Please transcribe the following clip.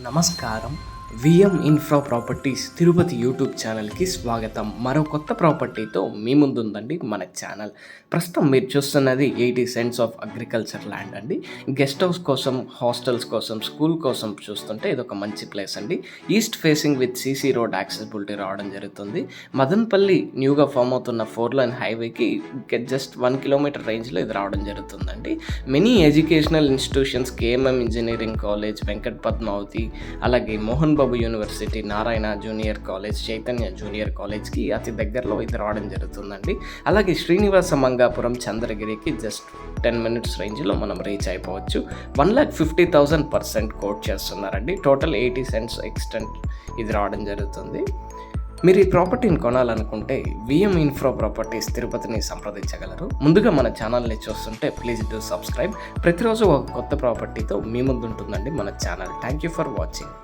నమస్కారం. VM infra properties Tirupati YouTube ఛానల్కి స్వాగతం. మరో కొత్త ప్రాపర్టీతో మీ ముందుందండి మన ఛానల్. ప్రస్తుతం మీరు చూస్తున్నది 80 సెంట్స్ ఆఫ్ అగ్రికల్చర్ ల్యాండ్ అండి. గెస్ట్ హౌస్ కోసం, హాస్టల్స్ కోసం, స్కూల్ కోసం చూస్తుంటే ఇదొక మంచి ప్లేస్ అండి. East facing with CC road accessibility రావడం జరుగుతుంది. మదనపల్లి న్యూగా ఫామ్ అవుతున్న 4 లైన్ హైవేకి జస్ట్ 1 కిలోమీటర్ రేంజ్లో ఇది రావడం జరుగుతుందండి. Many educational institutions, KMM engineering college, Venkat Padmavathi, అలాగే Mohan Babu university, Narayana junior college, Chaitanya junior కాలేజ్కి అతి దగ్గరలో ఇది రావడం జరుగుతుందండి. అలాగే శ్రీనివాస మంగాపురం, చంద్రగిరికి జస్ట్ 10 మినిట్స్ రేంజ్లో మనం రీచ్ అయిపోవచ్చు. 1,50,000% కోట్ చేస్తున్నారండి. టోటల్ 80 సెంట్స్ ఎక్స్టెంట్ ఇది రావడం జరుగుతుంది. మీరు ఈ ప్రాపర్టీని కొనాలనుకుంటే విఎం ఇన్ఫ్రా ప్రాపర్టీస్ తిరుపతిని సంప్రదించగలరు. ముందుగా మన ఛానల్ని చూస్తుంటే ప్లీజ్ డూ సబ్స్క్రైబ్. ప్రతిరోజు ఒక కొత్త ప్రాపర్టీతో మీ ముందు ఉంటుందండి మన channel. Thank you for watching.